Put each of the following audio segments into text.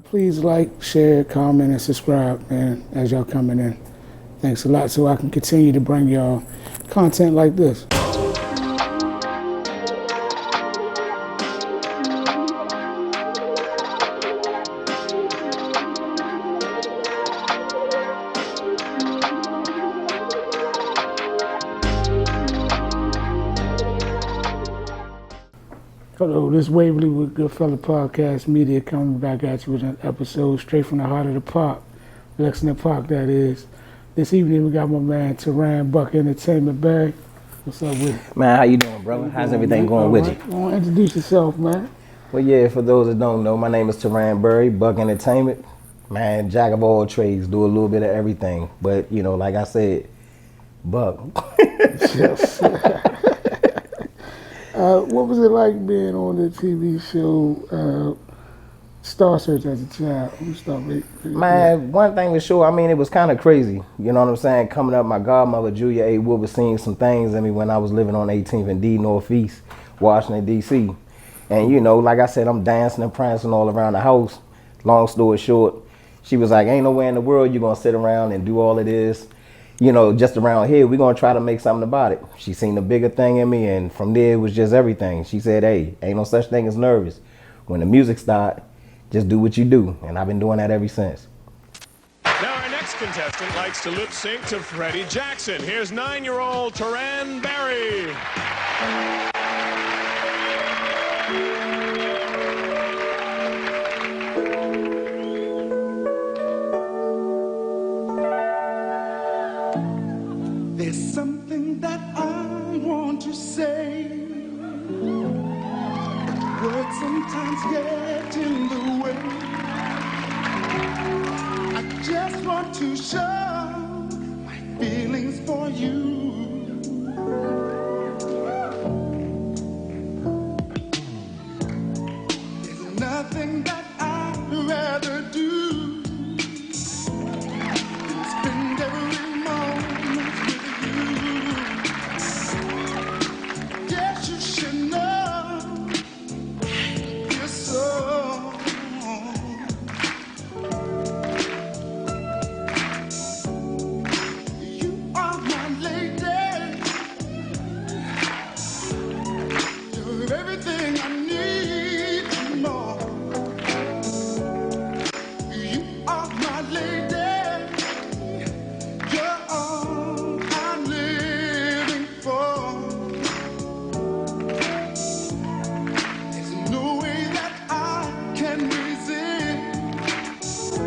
Please like, share, comment, and subscribe, man, as y'all coming in. Thanks a lot so I can continue to bring y'all content like this. Hello, this is Waverly with Goodfella Podcast Media coming back at you with an episode straight from the heart of the park, Lexington Park, that is. This evening we got my man Terran Buck Entertainment Barry. What's up with you? Man, how you doing, brother? How's everything going with you? Go on, introduce yourself, man. Well, yeah, for those that don't know, my name is Terran Burry, Buck Entertainment. Man, jack of all trades, do a little bit of everything. But, you know, like I said, Buck. Yes. What was it like being on the TV show Star Search as a child? Man, one thing was sure, I mean, it was kind of crazy. You know what I'm saying? Coming up, my godmother, Julia A. Wood, was seeing some things in me when I was living on 18th and D, Northeast, Washington, D.C. And, you know, like I said, I'm dancing and prancing all around the house. Long story short, she was like, ain't nowhere in the world you're going to sit around and do all of this. You know, just around here, we're going to try to make something about it. She seen the bigger thing in me, and from there, it was just everything. She said, hey, ain't no such thing as nervous. When the music start, just do what you do. And I've been doing that ever since. Now our next contestant likes to lip sync to Freddie Jackson. Here's 9-year-old Terran Barry. There's something that I want to say. Words sometimes get in the way. I just want to show my feelings for you. There's nothing that I'd rather do than spend every moment with you. Yes, you should know you're so. You are my lady. You're everything I need and more. You are my lady. You're all I'm living for. There's no way that I can resist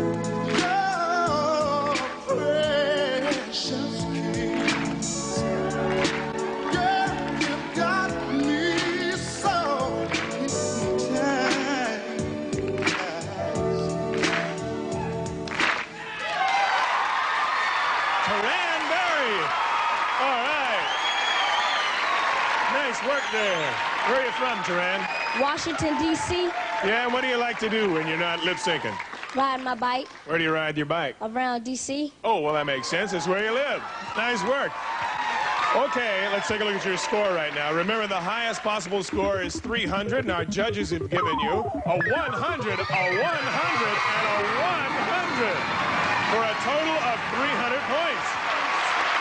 your precious kiss. Girl, you got me so hypnotized. Terran Barry. All right. Nice work there. Where are you from, Terran? Washington, D.C., Yeah, and what do you like to do when you're not lip syncing? riding my bike Where do you ride your bike? around D.C. Oh, well, that makes sense. It's where you live. Nice work. Okay, let's take a look at your score right now. Remember, the highest possible score is 300, and our judges have given you a 100, a 100, and a 100 for a total of 300 points.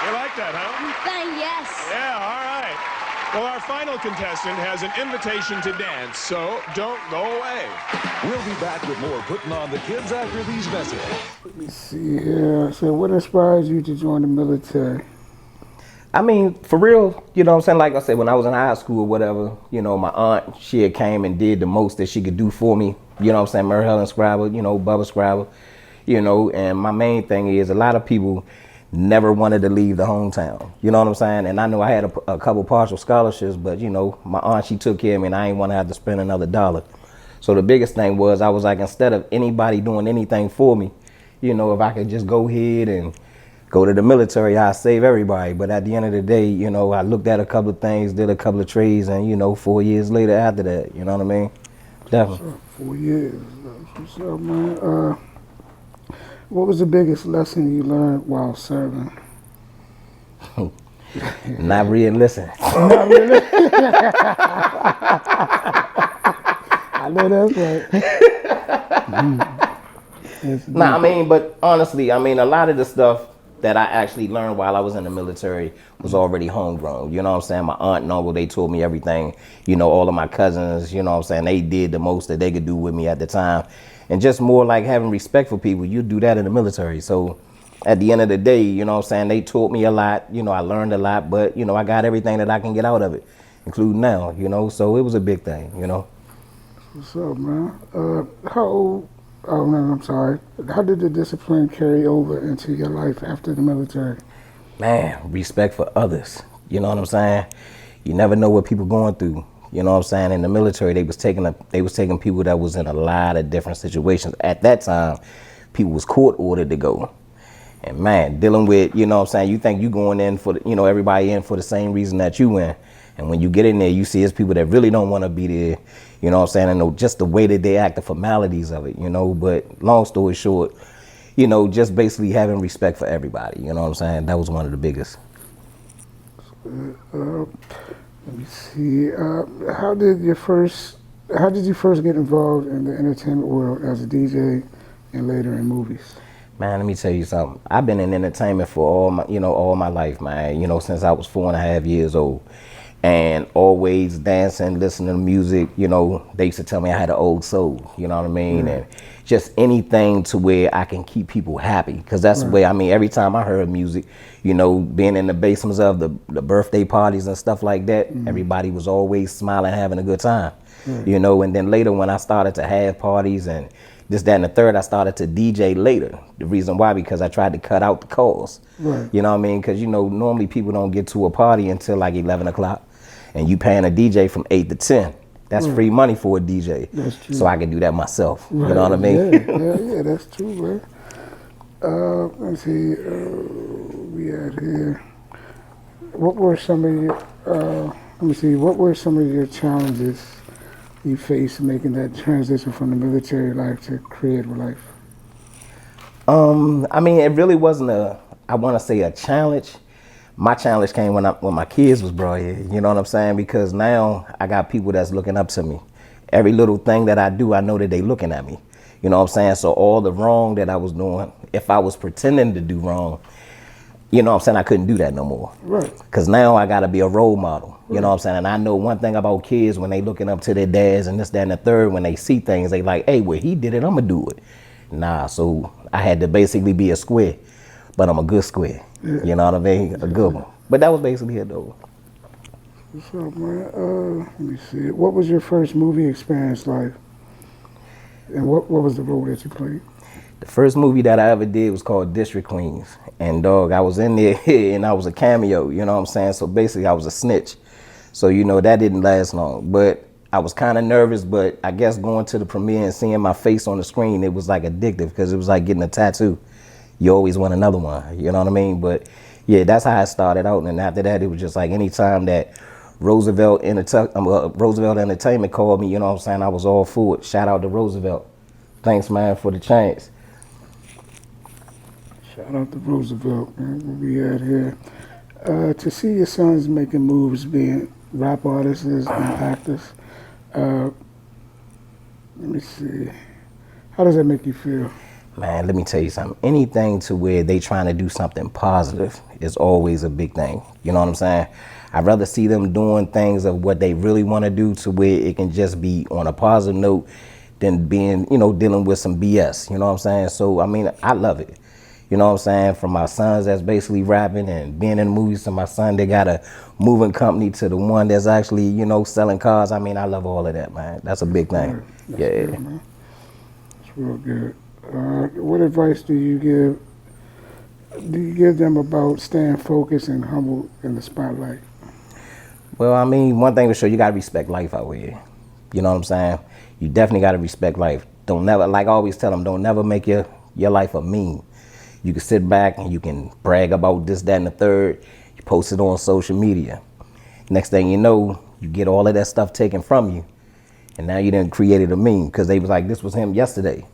You like that, huh? Thing, yes. Yeah, all right. Well, our final contestant has an invitation to dance, so don't go away. We'll be back with more Putting on the Kids after these messages. Let me see here. So what inspires you to join the military? I mean, for real, you know what I'm saying? Like I said, when I was in high school or whatever, you know, my aunt, she had came and did the most that she could do for me. You know what I'm saying? Mary Helen Scrabble, you know, Bubba Scrabble, you know, and my main thing is a lot of people never wanted to leave the hometown. You know what I'm saying? And I know I had a couple partial scholarships, but, you know, my aunt, she took care of me, and I ain't want to have to spend another dollar. So the biggest thing was I was like, instead of anybody doing anything for me, you know, if I could just go ahead and go to the military, I'd save everybody. But at the end of the day, you know, I looked at a couple of things, did a couple of trades, and, you know, 4 years later after that, you know what I mean? Definitely. 4 years. What's up, man? What was the biggest lesson you learned while serving? Not really listen. Not really. I know that's right. It's Nah, I deep. mean, but honestly, I mean, a lot of the stuff that I actually learned while I was in the military was already homegrown. You know what I'm saying? My aunt and uncle, they told me everything. You know, all of my cousins, you know what I'm saying? They did the most that they could do with me at the time. And just more like having respect for people. You do that in the military. So at the end of the day, you know what I'm saying? They taught me a lot. You know, I learned a lot, but, you know, I got everything that I can get out of it, including now, you know? So it was a big thing, you know? What's up, man? How old? Oh no, I'm sorry. How did the discipline carry over into your life after the military? Man, respect for others. You know what I'm saying? You never know what people going through. You know what I'm saying? In the military, they was taking people that was in a lot of different situations. At that time, people was court ordered to go. And man, dealing with, you know what I'm saying, you think you going in for, you know, everybody in for the same reason that you in. And when you get in there, you see it's people that really don't want to be there. You know what I'm saying? And just the way that they act, the formalities of it, you know. But long story short, you know, just basically having respect for everybody. You know what I'm saying? That was one of the biggest. Let me see. How did you first get involved in the entertainment world as a DJ and later in movies? Man, let me tell you something. I've been in entertainment for all my life, man. You know, since I was 4.5 years old. And always dancing, listening to music, you know, they used to tell me I had an old soul, you know what I mean? And just anything to where I can keep people happy. Because that's the way, I mean, every time I heard music, you know, being in the basements of the birthday parties and stuff like that, everybody was always smiling, having a good time, you know. And then later when I started to have parties and this, that, and the third, I started to DJ later. The reason why, because I tried to cut out the calls. Right. You know what I mean? Because, you know, normally people don't get to a party until like 11 o'clock. And you paying a DJ from 8 to 10. That's free money for a DJ. That's true. So I can do that myself. Right. You know what I mean? Yeah, that's true, man. Let's see. We had here. What were some of your? Let me see. What were some of your challenges you faced making that transition from the military life to creative life? I mean, it really wasn't I want to say a challenge. My challenge came when my kids was brought here. You know what I'm saying? Because now I got people that's looking up to me. Every little thing that I do, I know that they looking at me. You know what I'm saying? So all the wrong that I was doing, if I was pretending to do wrong, you know what I'm saying, I couldn't do that no more. Right. Because now I got to be a role model. You know what I'm saying? And I know one thing about kids, when they looking up to their dads and this, that, and the third, when they see things, they like, hey, well, he did it, I'm going to do it. Nah, so I had to basically be a square, but I'm a good square. You know what I mean? A good one. But that was basically it, though. What's up, man? Let me see. What was your first movie experience like? And what was the role that you played? The first movie that I ever did was called District Queens. And dog, I was in there and I was a cameo, you know what I'm saying? So basically I was a snitch. So, you know, that didn't last long. But I was kind of nervous, but I guess going to the premiere and seeing my face on the screen, it was like addictive because it was like getting a tattoo. You always want another one, you know what I mean? But yeah, that's how I started out. And after that, it was just like anytime that Roosevelt Entertainment called me, you know what I'm saying, I was all for it. Shout out to Roosevelt. Thanks, man, for the chance. Shout out to Roosevelt, man. What we had here. To see your sons making moves, being rap artists and actors, let me see. How does that make you feel? Man, let me tell you something. Anything to where they trying to do something positive is always a big thing. You know what I'm saying? I'd rather see them doing things of what they really want to do to where it can just be on a positive note than being, you know, dealing with some BS. You know what I'm saying? So, I mean, I love it. You know what I'm saying? From my sons that's basically rapping and being in the movies to my son that got a moving company to the one that's actually, you know, selling cars. I mean, I love all of that, man. That's a big thing. That's Yeah. good, man. That's real good. What advice do you give them about staying focused and humble in the spotlight? Well, I mean, one thing for sure, you gotta respect life out here. You know what I'm saying? You definitely gotta respect life. Don't never, like I always tell them, don't never make your life a meme. You can sit back and you can brag about this, that, and the third. You post it on social media. Next thing you know, you get all of that stuff taken from you. And now you done created a meme because they was like, this was him yesterday.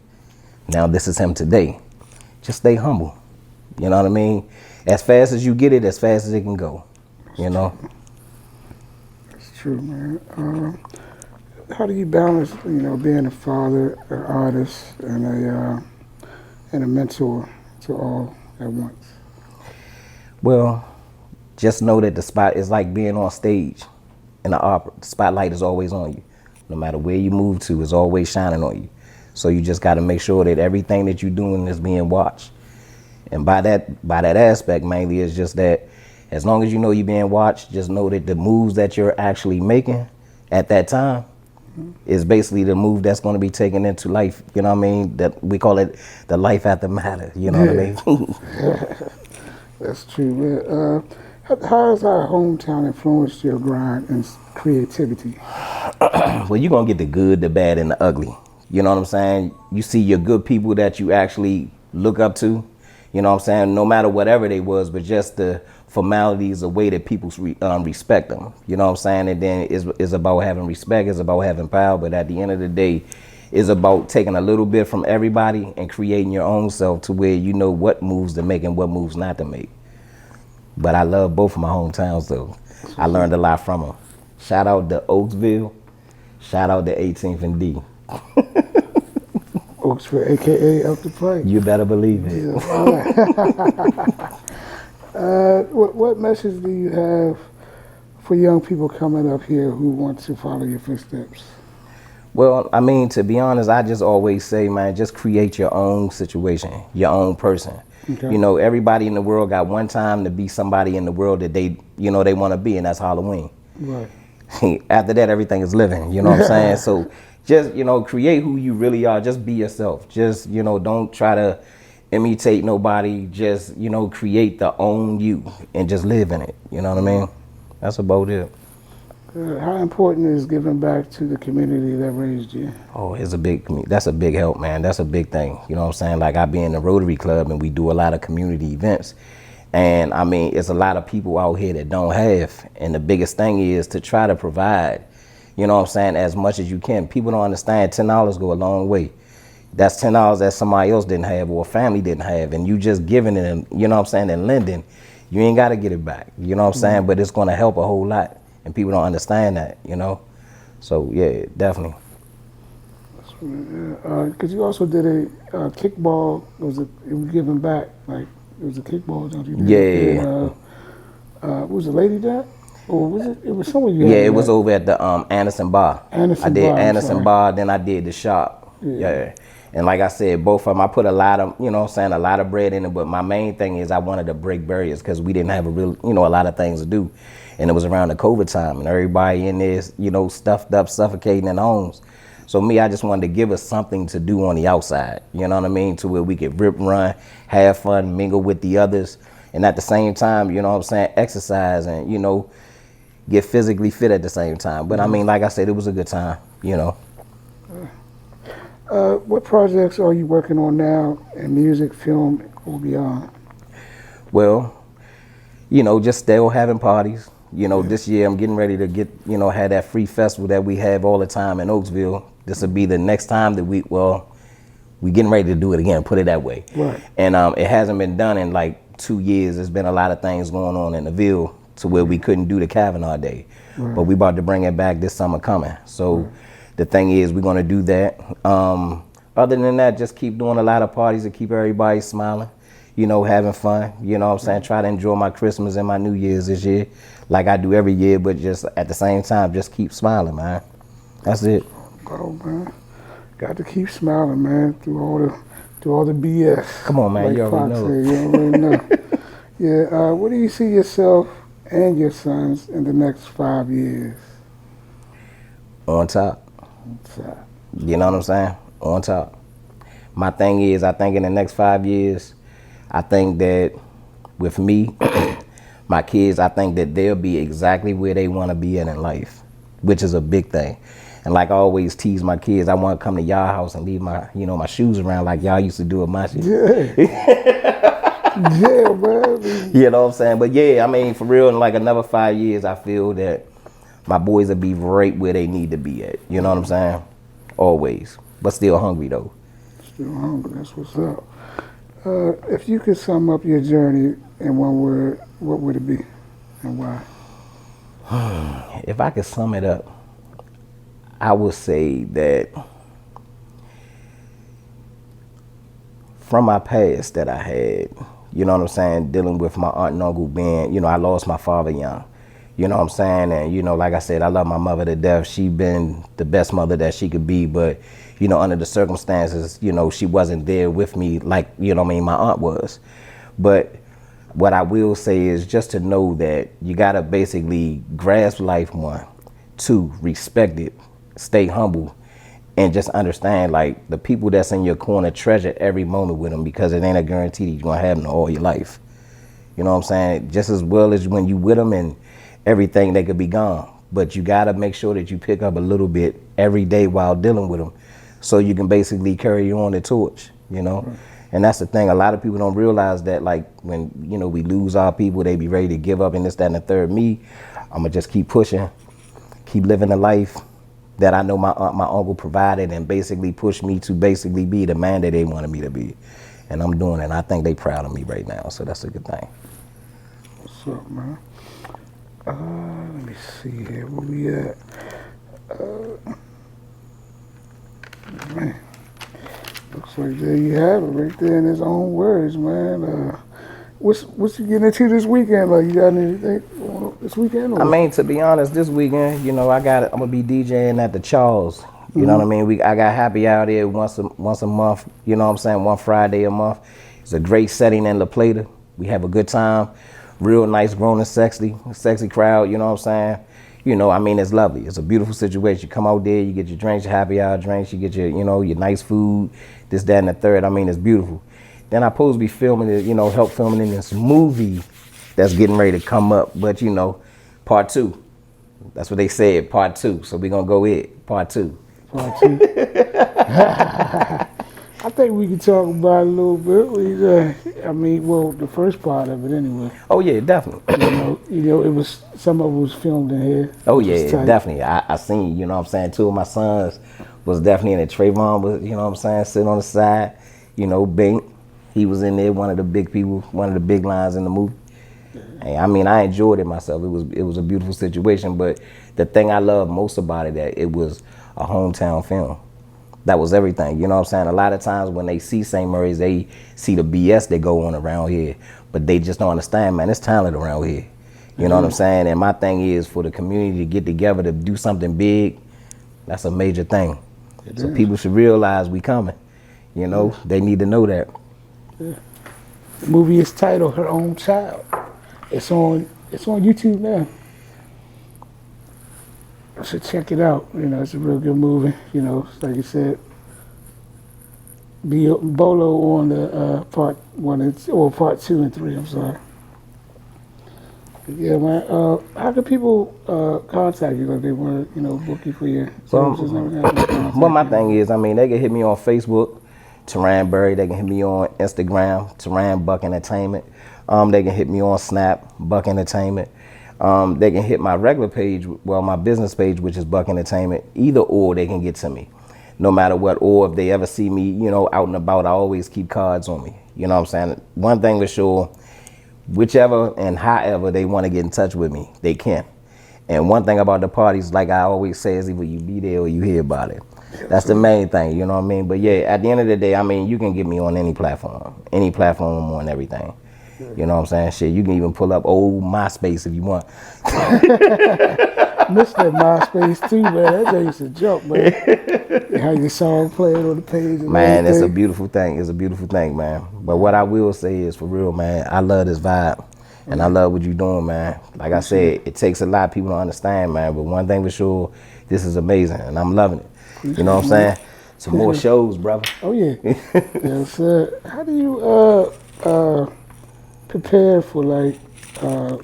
Now this is him today. Just stay humble. You know what I mean? As fast as you get it, as fast as it can go. You know? That's true, man. How do you balance, you know, being a father, an artist, and and a mentor to all at once? Well, just know that the spot is like being on stage in the opera. The spotlight is always on you. No matter where you move to, it's always shining on you. So you just got to make sure that everything that you're doing is being watched. And by that aspect, mainly, is just that as long as you know you're being watched, just know that the moves that you're actually making at that time is basically the move that's going to be taken into life. You know what I mean? That we call it the life after matter. You know what I mean? That's true, man. How has our hometown influenced your grind and creativity? Well, you're going to get the good, the bad, and the ugly. You know what I'm saying? You see your good people that you actually look up to. You know what I'm saying? No matter whatever they was, but just the formalities, the way that people respect them. You know what I'm saying? And then it's about having respect. It's about having power. But at the end of the day, it's about taking a little bit from everybody and creating your own self to where you know what moves to make and what moves not to make. But I love both of my hometowns, though. I learned a lot from them. Shout out to Oaksville. Shout out to 18th and D. Oaksville, a.k.a. Up the Pike. You better believe it. Yeah. What message do you have for young people coming up here who want to follow your footsteps? Well, I mean, to be honest, I just always say, man, just create your own situation, your own person. Okay. You know, everybody in the world got one time to be somebody in the world that they want to be, and that's Halloween. Right. After that, everything is living. You know what I'm saying? So just, create who you really are. Just be yourself. Just, don't try to imitate nobody. Just, create the own you and just live in it. You know what I mean? That's about it. How important is giving back to the community that raised you? Oh, that's a big help, man. That's a big thing. You know what I'm saying? Like, I be in the Rotary Club and we do a lot of community events. And I mean, it's a lot of people out here that don't have. And the biggest thing is to try to provide, you know what I'm saying, as much as you can. People don't understand $10 go a long way. That's $10 that somebody else didn't have or a family didn't have. And you just giving it, and, you know what I'm saying, and lending. You ain't got to get it back. You know what I'm saying? But it's going to help a whole lot. And people don't understand that, So, yeah, definitely. Because you also did a kickball. It was giving back. Like, it was a kickball, don't you? Yeah. Was it Lady Jack? Or was it? It was somewhere you Yeah, had it was that. over at the Anderson Bar. Anderson I did Bar, I'm Anderson sorry. Bar, then I did the shop. Yeah. And like I said, both of them, I put a lot of, a lot of bread in it. But my main thing is I wanted to break barriers because we didn't have a lot of things to do. And it was around the COVID time and everybody in there, stuffed up, suffocating in homes. So me, I just wanted to give us something to do on the outside, you know what I mean? To where we could rip, run, have fun, mingle with the others. And at the same time, exercise and, get physically fit at the same time. But I mean, like I said, it was a good time, What projects are you working on now in music, film, or beyond? Well, just still having parties. This year I'm getting ready to have that free festival that we have all the time in Oaksville. This will be the next time that we getting ready to do it again, put it that way. Right. And it hasn't been done in like 2 years. There's been a lot of things going on in the Ville to where we couldn't do the Kavanaugh Day. Right. But we about to bring it back this summer coming. So the thing is, we're going to do that. Other than that, just keep doing a lot of parties to keep everybody smiling, having fun. You know what I'm saying? Try to enjoy my Christmas and my New Year's this year like I do every year, but just at the same time, just keep smiling, man. That's it. Oh, man. Got to keep smiling, man, through all the BS. Come on, man. Like You already Fox know. said, you already know. Yeah. What do you see yourself and your sons in the next 5 years? On top. You know what I'm saying? On top. My thing is, I think in the next 5 years, I think that with me, my kids, I think that they'll be exactly where they want to be at in life, which is a big thing. And like I always tease my kids, I want to come to y'all house and leave my, my shoes around like y'all used to do at my shit. Yeah, man. You know what I'm saying? But yeah, I mean, for real, in like another 5 years, I feel that my boys will be right where they need to be at. You know what I'm saying? Always. But still hungry, though. Still hungry, that's what's up. If you could sum up your journey in one word, what would it be and why? If I could sum it up, I would say that from my past that I had, you know what I'm saying, dealing with my aunt and uncle being, you know, I lost my father young. You know what I'm saying? And, you know, like I said, I love my mother to death. She been the best mother that she could be. But, you know, under the circumstances, you know, she wasn't there with me like, you know what I mean, my aunt was. But what I will say is just to know that you got to basically grasp life, one. Two, respect it. Stay humble. And just understand, like, the people that's in your corner, treasure every moment with them, because it ain't a guarantee that you're going to have them all your life. You know what I'm saying? Just as well as when you with them and everything, they could be gone. But you got to make sure that you pick up a little bit every day while dealing with them, so you can basically carry on the torch, you know? Right. And that's the thing. A lot of people don't realize that, like, when, you know, we lose our people, they be ready to give up and this, that, and the third. Me, I'm going to just keep pushing, keep living the life that I know my aunt, my uncle provided, and basically pushed me to basically be the man that they wanted me to be. And I'm doing it. And I think they proud of me right now. So that's a good thing. What's up, man? Let me see here. Where we at? Man. Looks like there you have it right there in his own words, man. What's you getting into this weekend? Like, you got anything this weekend? Or? I mean, to be honest, this weekend, you know, I'm gonna be DJing at the Charles. You know what I mean? I got happy hour there once a month. You know what I'm saying? One Friday a month. It's a great setting in La Plata. We have a good time. Real nice, grown and sexy crowd. You know what I'm saying? You know, I mean, it's lovely. It's a beautiful situation. You come out there, you get your drinks, your happy hour drinks. You get your, you know, your nice food, this, that, and the third. I mean, it's beautiful. Then I supposed to be filming it, you know, help filming in this movie that's getting ready to come up. But, you know, part 2. That's what they said, part 2. So we're going to go with part 2. Part 2. I think we can talk about it a little bit. I mean, well, the first part of it anyway. Oh, yeah, definitely. You know, it was, some of it was filmed in here. Oh, yeah, definitely. I seen, you know what I'm saying, 2 of my sons was definitely in it. Trayvon was, you know what I'm saying, sitting on the side. You know, Bink, he was in there, one of the big people, one of the big lines in the movie. And I mean, I enjoyed it myself. It was a beautiful situation. But the thing I love most about it, that it was a hometown film. That was everything. You know what I'm saying? A lot of times when they see St. Mary's, they see the BS that go on around here. But they just don't understand, man, it's talent around here. You know what I'm saying? And my thing is, for the community to get together to do something big, that's a major thing. So people should realize we coming. You know, they need to know that. Yeah. The movie is titled Her Own Child. It's on YouTube now. So check it out. You know, it's a real good movie. You know, like you said, Bolo on the part 1 or part 2 and 3. I'm sorry. But yeah, man. How can people contact you if they want to, you know, book you for your services and everything? Well, my thing is, I mean, they can hit me on Facebook, Terran Berry. They can hit me on Instagram, Terran Buck Entertainment. They can hit me on Snap, Buck Entertainment. They can hit my regular page, well, my business page, which is Buck Entertainment. Either or, they can get to me, no matter what. Or if they ever see me, you know, out and about, I always keep cards on me. You know what I'm saying? One thing for sure, whichever and however they want to get in touch with me, they can. And one thing about the parties, like I always say, is either you be there or you hear about it. That's the main thing, you know what I mean? But yeah, at the end of the day, I mean, you can get me on any platform. Any platform, I'm on everything. You know what I'm saying? Shit, you can even pull up old MySpace if you want. Missed that MySpace too, man. That thing's a joke, man. How your song playing on the page. And man, everything. It's a beautiful thing. It's a beautiful thing, man. But what I will say is, for real, man, I love this vibe. And I love what you're doing, man. Like I said, it takes a lot of people to understand, man. But one thing for sure, this is amazing. And I'm loving it. You know what I'm saying? Some more shows, brother. Oh, yeah. Yes, sir. How do you prepare for like a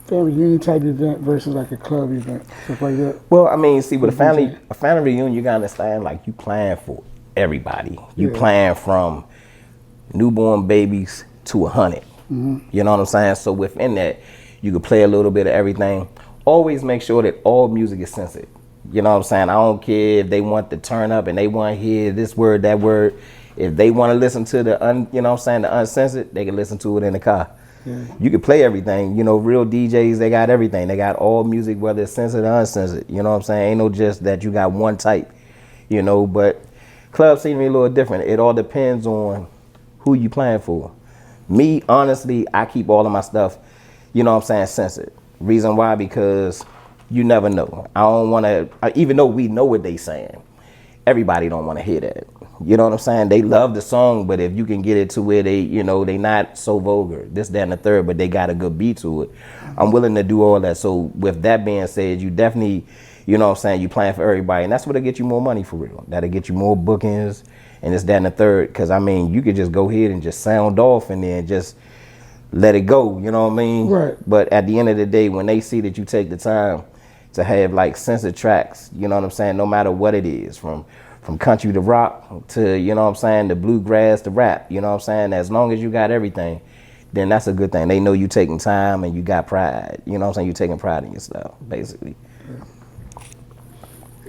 family reunion type event versus like a club event, stuff like that? Well, I mean, see, with a family reunion, you gotta understand, like, you plan for everybody. You plan from newborn babies to 100. You know what I'm saying? So within that, you can play a little bit of everything. Always make sure that all music is censored. You know what I'm saying? I don't care if they want to turn up and they want to hear this word, that word. If they want to listen to the you know what I'm saying, the uncensored, they can listen to it in the car. Yeah. You can play everything. You know, real DJs, they got everything. They got all music, whether it's censored or uncensored. You know what I'm saying? Ain't no just that you got one type, you know. But club scenery a little different. It all depends on who you playing for. Me, honestly, I keep all of my stuff, you know what I'm saying, censored. Reason why, because you never know. I don't want to, even though we know what they saying, everybody don't want to hear that. You know what I'm saying? They love the song, but if you can get it to where they, you know, they not so vulgar, this, that, and the third, but they got a good beat to it, I'm willing to do all that. So with that being said, you definitely, you know what I'm saying, you playing for everybody, and that's what'll get you more money for real. That'll get you more bookings, and this, that, and the third. Because, I mean, you could just go ahead and just sound off and then just let it go, you know what I mean? Right. But at the end of the day, when they see that you take the time to have, like, censored tracks, you know what I'm saying, no matter what it is, from country to rock to, you know what I'm saying, the bluegrass to rap, you know what I'm saying, as long as you got everything, then that's a good thing. They know you taking time and you got pride, you know what I'm saying, you taking pride in yourself, basically.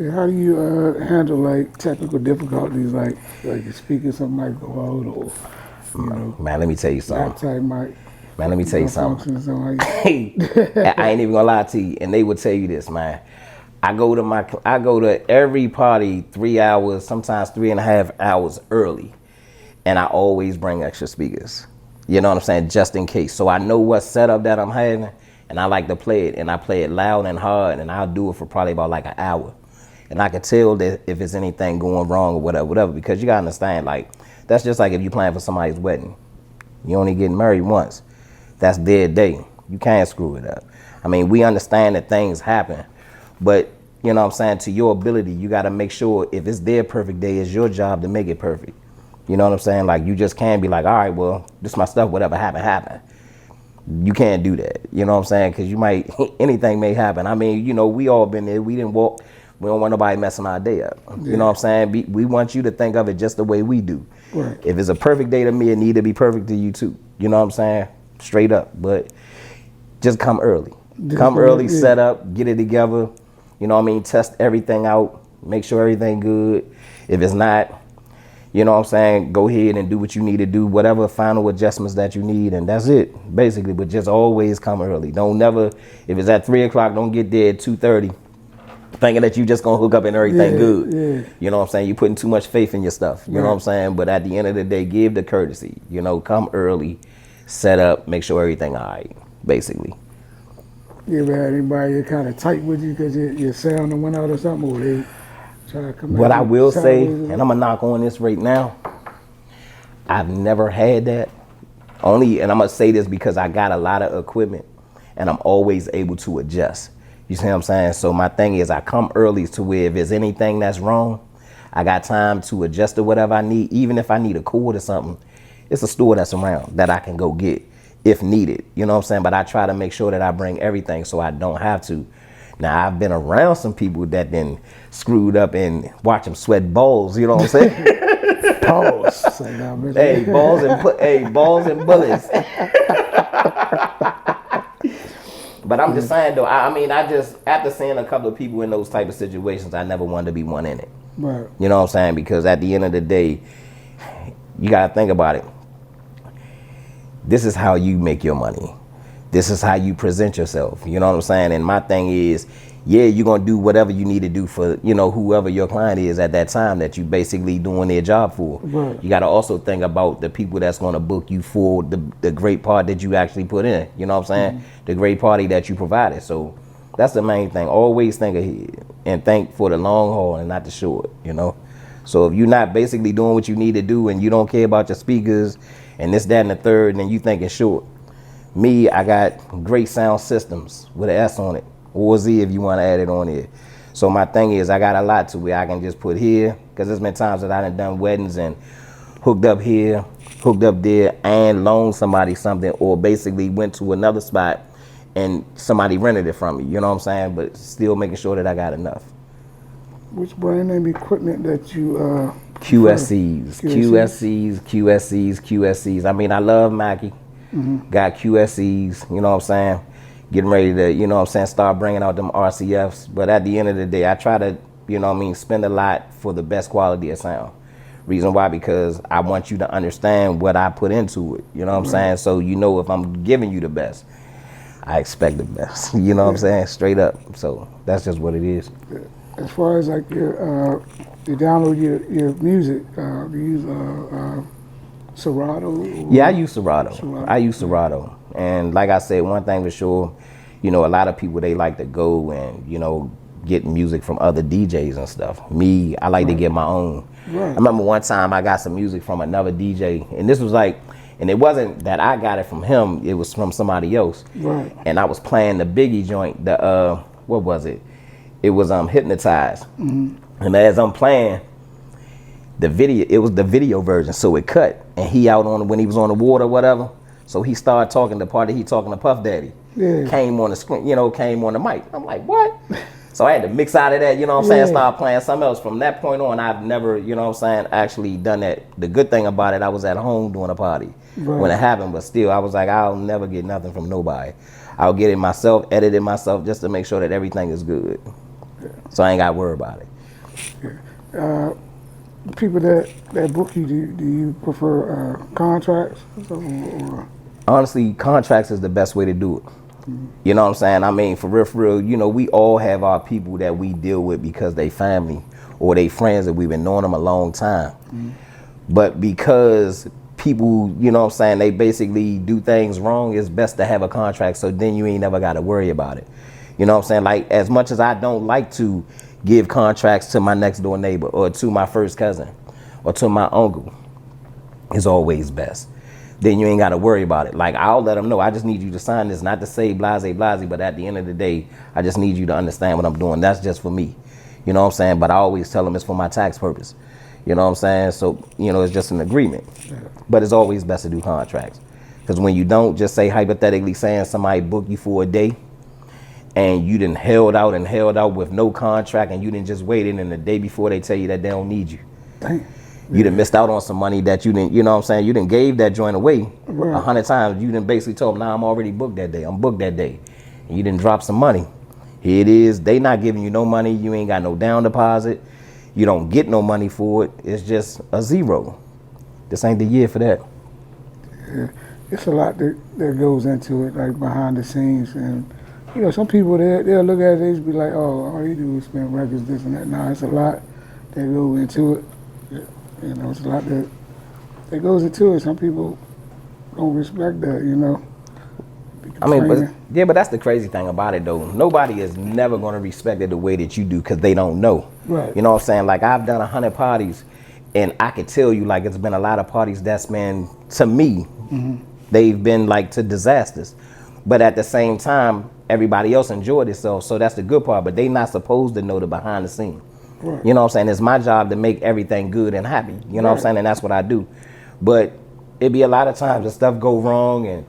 Yeah, how do you handle like technical difficulties, like the speaker something might go out, or you know, Man, let me tell you something. laptop might Man, let me tell you malfunction something. or something like that. I ain't even gonna lie to you, and they would tell you this, man. I go to every party 3 hours, sometimes 3.5 hours early, and I always bring extra speakers. You know what I'm saying, just in case. So I know what setup that I'm having, and I like to play it, and I play it loud and hard, and I'll do it for probably about like an hour. And I can tell that if there's anything going wrong or whatever, because you gotta understand, like, that's just like if you're playing for somebody's wedding. You only getting married once. That's their day. You can't screw it up. I mean, we understand that things happen, but you know what I'm saying, to your ability, you gotta make sure if it's their perfect day, it's your job to make it perfect. You know what I'm saying? Like, you just can't be like, all right, well, this is my stuff, whatever happened. You can't do that. You know what I'm saying? Because you might, anything may happen. I mean, you know, we all been there. We didn't walk. We don't want nobody messing our day up. You know what I'm saying? We want you to think of it just the way we do. Right. If it's a perfect day to me, it need to be perfect to you too. You know what I'm saying? Straight up. But just come early. Come early, set up, get it together. You know what I mean? Test everything out. Make sure everything good. If it's not, you know what I'm saying, go ahead and do what you need to do, whatever final adjustments that you need, and that's it, basically. But just always come early. Don't never, if it's at 3 o'clock, don't get there at 2:30 thinking that you just gonna hook up and everything good. Yeah. You know what I'm saying? You're putting too much faith in your stuff. You know what I'm saying? But at the end of the day, give the courtesy. You know, come early, set up, make sure everything all right, basically. You ever had anybody that kind of tight with you because your sound went out or something, or they try to come What at I you will say, sideways? and I'm gonna knock on this right now, I've never had that. And I'm gonna say this because I got a lot of equipment and I'm always able to adjust. You see what I'm saying? So my thing is, I come early to where if there's anything that's wrong, I got time to adjust to whatever I need. Even if I need a cord or something, it's a store that's around that I can go get if needed. You know what I'm saying? But I try to make sure that I bring everything so I don't have to. Now, I've been around some people that been screwed up and watch them sweat balls. You know what I'm saying? Pause. Say, nah, man. Hey, balls and bullets. But I'm just saying though, I mean, I just, after seeing a couple of people in those type of situations, I never wanted to be one in it. Right. You know what I'm saying? Because at the end of the day, you gotta think about it. This is how you make your money. This is how you present yourself. You know what I'm saying? And my thing is, yeah, you're gonna do whatever you need to do for, you know, whoever your client is at that time that you basically doing their job for. Right. You gotta also think about the people that's gonna book you for the great part that you actually put in. You know what I'm saying? Mm-hmm. The great party that you provided. So that's the main thing. Always think ahead and think for the long haul and not the short, you know? So if you're not basically doing what you need to do and you don't care about your speakers and this, that, and the third, then you thinking short. Me, I got great sound systems with an S on it, or Z if you want to add it on here. So my thing is, I got a lot to where I can just put here, because there's been times that I done weddings and hooked up here, hooked up there, and loaned somebody something, or basically went to another spot and somebody rented it from me. You know what I'm saying? But still making sure that I got enough. Which brand name equipment that you QSCs. I mean, I love Mackie. Mm-hmm. Got QSCs, you know what I'm saying? Getting ready to, you know what I'm saying, start bringing out them RCFs. But at the end of the day, I try to, you know what I mean, spend a lot for the best quality of sound. Reason why, because I want you to understand what I put into it. You know what I'm saying? So you know if I'm giving you the best, I expect the best. You know what I'm saying? Straight up. So that's just what it is. as far as like you download your music, do you use Serato? Yeah, I use Serato. Serato. I use Serato. And like I said, one thing for sure, you know, a lot of people, they like to go and, you know, get music from other DJs and stuff. Me, I like to get my own. Right. I remember one time I got some music from another DJ, and this was like, and it wasn't that I got it from him, it was from somebody else. Right. And I was playing the Biggie joint, the what was it? It was Hypnotized. Mm-hmm. And as I'm playing the video, it was the video version, so it cut, and he out on when he was on the water or whatever. So he started talking the part that he talking to Puff Daddy. Yeah. Came on the screen, you know, came on the mic. I'm like, what? So I had to mix out of that, you know what I'm saying, start playing something else. From that point on, I've never, you know what I'm saying, actually done that. The good thing about it, I was at home doing a party when it happened, but still, I was like, I'll never get nothing from nobody. I'll get it myself, edit it myself, just to make sure that everything is good. So I ain't got to worry about it. People that book you, do you prefer contracts or? Honestly, contracts is the best way to do it. You know what I'm saying? I mean, for real, you know, we all have our people that we deal with because they family or they friends that we've been knowing them a long time. But because people, you know what I'm saying, they basically do things wrong, it's best to have a contract so then you ain't never got to worry about it. You know what I'm saying? Like, as much as I don't like to give contracts to my next door neighbor or to my first cousin or to my uncle, it's always best. Then you ain't got to worry about it. Like, I'll let them know, I just need you to sign this, not to say blase, but at the end of the day, I just need you to understand what I'm doing. That's just for me. You know what I'm saying? But I always tell them it's for my tax purpose. You know what I'm saying? So, you know, it's just an agreement. But it's always best to do contracts. Because when you don't, just say hypothetically saying somebody booked you for a day and you done held out with no contract and you didn't just wait in, and the day before they tell you that they don't need you. Dang. You done missed out on some money that you didn't, you know what I'm saying? You done gave that joint away 100 times. You done basically told them, nah, I'm already booked that day. I'm booked that day. And you done drop some money. Here it is. They not giving you no money. You ain't got no down deposit. You don't get no money for it. It's just a zero. This ain't the year for that. Yeah. It's a lot that goes into it, like behind the scenes. And, you know, some people, they'll look at it, they just be like, oh, all you do is spend records, this and that. Nah, it's a lot that goes into it. You know, it's a lot that goes into it. Some people don't respect that, you know. I mean, but that's the crazy thing about it, though. Nobody is never going to respect it the way that you do because they don't know. Right. You know what I'm saying? Like, I've done 100 parties, and I could tell you, like, it's been a lot of parties that's been, to me, they've been, like, to disasters. But at the same time, everybody else enjoyed itself, so that's the good part. But they not supposed to know the behind the scenes. Right. You know what I'm saying? It's my job to make everything good and happy. You know what I'm saying? And that's what I do. But it be a lot of times that stuff go wrong and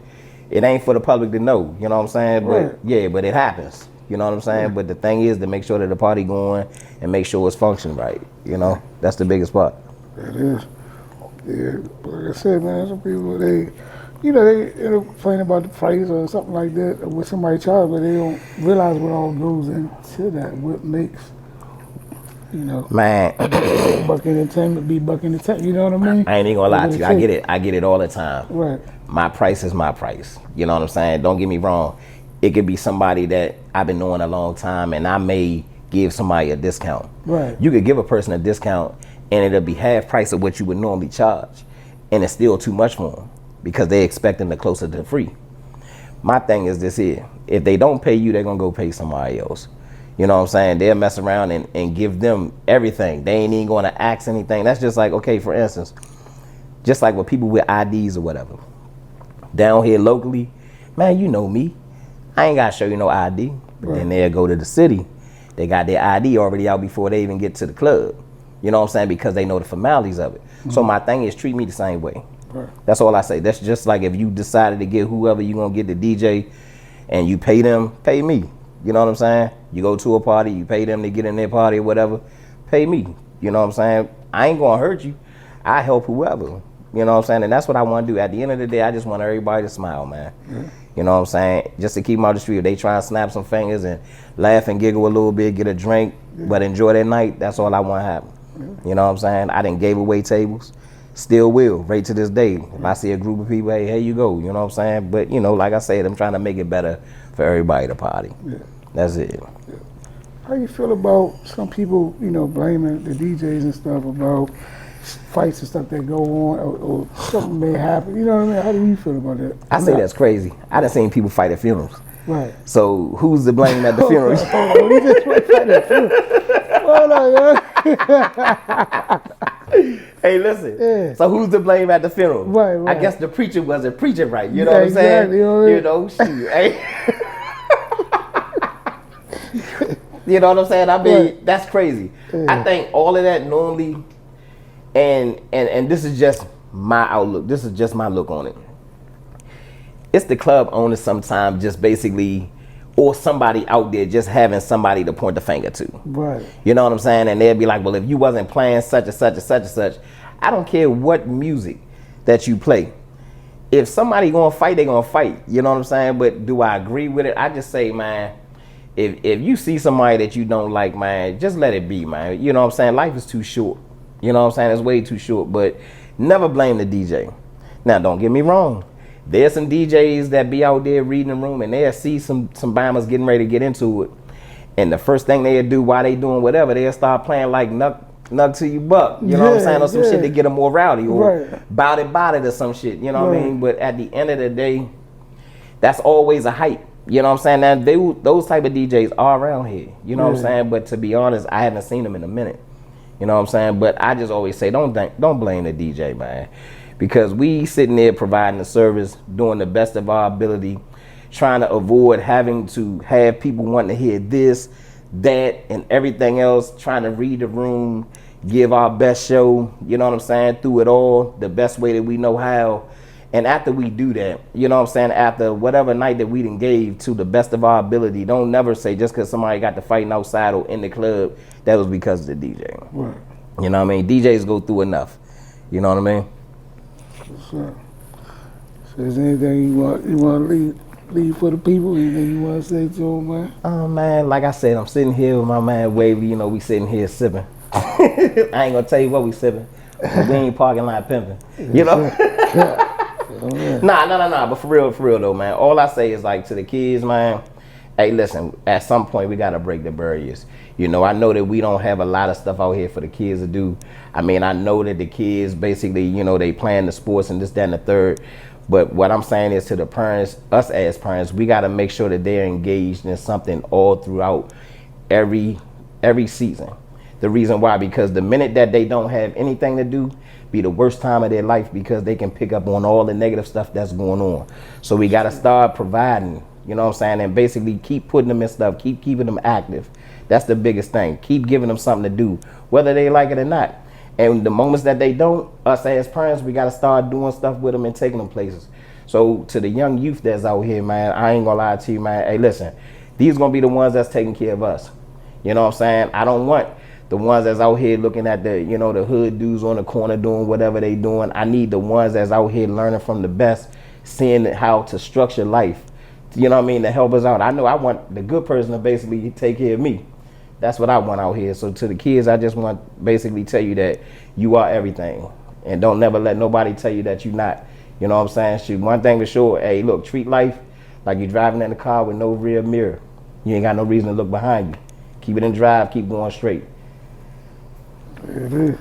it ain't for the public to know. You know what I'm saying? But yeah, but it happens. You know what I'm saying? But the thing is to make sure that the party going and make sure it's functioning right. You know, that's the biggest part. That is. Yeah, but like I said, man, some people, they complain about the price or something like that, or what somebody charge, but they don't realize what all goes into that, what makes, you know, man, Buck Entertainment be Buck Entertainment. You know what I mean? I ain't even gonna lie to you. I get it. I get it all the time. Right. My price is my price. You know what I'm saying? Don't get me wrong. It could be somebody that I've been knowing a long time, and I may give somebody a discount. Right. You could give a person a discount, and it'll be half price of what you would normally charge, and it's still too much for them because they expecting the closer to free. My thing is this here: if they don't pay you, they're gonna go pay somebody else. You know what I'm saying? They'll mess around and give them everything. They ain't even going to ask anything. That's just like, okay, for instance, just like with people with IDs or whatever. Down here locally, man, you know me. I ain't got to show you no ID. But then they'll go to the city. They got their ID already out before they even get to the club. You know what I'm saying? Because they know the formalities of it. So my thing is treat me the same way. That's all I say. That's just like if you decided to get whoever you're going to get the DJ and you pay them, pay me. You know what I'm saying? You go to a party, you pay them to get in their party or whatever, pay me. You know what I'm saying? I ain't gonna hurt you. I help whoever. You know what I'm saying? And that's what I want to do. At the end of the day, I just want everybody to smile, man. You know what I'm saying? Just to keep them out the street. If they try and snap some fingers and laugh and giggle a little bit, get a drink, but enjoy their night, that's all I want to happen. You know what I'm saying? I done gave away tables. Still will, right to this day. If I see a group of people, hey, here you go. You know what I'm saying? But, you know, like I said, I'm trying to make it better for everybody to party. That's it. How you feel about some people, blaming the DJs and stuff about fights and stuff that go on or something may happen? You know what I mean? How do you feel about that? I say that's crazy. I done seen people fight at funerals. Right. So who's to blame at the funerals? We just went fight at funerals. Hold on, Hey, listen. Yeah. So who's to blame at the funeral? Right. I guess the preacher wasn't preaching right. You know Yeah, what I'm saying? exactly, you know what I mean? Shoot. Hey. You know what I'm saying? I mean, that's crazy. Yeah. I think all of that normally, and this is just my outlook. This is just my look on it. It's the club owners sometimes just basically, or somebody out there just having somebody to point the finger to. Right. You know what I'm saying? And they'll be like, well, if you wasn't playing such and such and such and such, I don't care what music that you play. If somebody gonna fight, they gonna fight. You know what I'm saying? But do I agree with it? I just say, man, if you see somebody that you don't like, man, just let it be, man. You know what I'm saying? Life is too short. You know what I'm saying? It's way too short. But never blame the DJ. Now, don't get me wrong. There's some DJs that be out there reading the room and they'll see some bombers getting ready to get into it. And the first thing they'll do while they doing whatever, they'll start playing like Nuck to you buck. You know what I'm saying? Or some shit to get them more rowdy. Or bout it or some shit. You know what I mean? But at the end of the day, that's always a hype. You know what I'm saying? Now, those type of DJs are around here. You know what I'm saying? But to be honest, I haven't seen them in a minute. You know what I'm saying? But I just always say, don't blame the DJ, man. Because we sitting there providing the service, doing the best of our ability, trying to avoid having to have people wanting to hear this, that, and everything else, trying to read the room, give our best show, you know what I'm saying, through it all, the best way that we know how. And after we do that, you know what I'm saying, after whatever night that we done gave to the best of our ability, don't never say just because somebody got to fighting outside or in the club, that was because of the DJ. Right. You know what I mean? DJs go through enough. You know what I mean? So is there anything you want to leave for the people? Anything you want to say to them, man? Oh, man, like I said, I'm sitting here with my man Wavy. You know, we sitting here sipping. I ain't going to tell you what we sipping, but we ain't parking lot pimping. You know? Nah. But for real though, man. All I say is like to the kids, man. Hey, listen. At some point, we gotta break the barriers. You know, I know that we don't have a lot of stuff out here for the kids to do. I mean, I know that the kids basically, you know, they playing the sports and this, that, and the third. But what I'm saying is to the parents, us as parents, we gotta make sure that they're engaged in something all throughout every season. The reason why, because the minute that they don't have anything to do, be the worst time of their life because they can pick up on all the negative stuff that's going on. So we got to start providing, you know what I'm saying, and basically keep putting them in stuff, keep keeping them active. That's the biggest thing. Keep giving them something to do, whether they like it or not. And the moments that they don't, us as parents, we got to start doing stuff with them and taking them places. So to the young youth that's out here, man, I ain't going to lie to you, man. Hey, listen, these going to be the ones that's taking care of us. You know what I'm saying? I don't want the ones that's out here looking at the, you know, the hood dudes on the corner doing whatever they doing. I need the ones that's out here learning from the best, seeing how to structure life, you know what I mean, to help us out. I know I want the good person to basically take care of me. That's what I want out here. So to the kids, I just want to basically tell you that you are everything. And don't never let nobody tell you that you're not. You know what I'm saying? Shoot, one thing for sure, hey, look, treat life like you're driving in a car with no rear mirror. You ain't got no reason to look behind you. Keep it in drive, keep going straight. It is.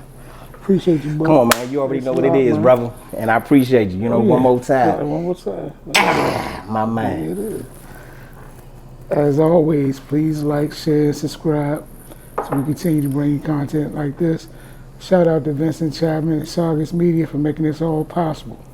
Appreciate you, bro. Come on, man. You already know what it is, brother. And I appreciate you. You know, one more time. Yeah, one more time. My man. It is. As always, please like, share, and subscribe so we continue to bring you content like this. Shout out to Vincent Chapman and Saugus Media for making this all possible.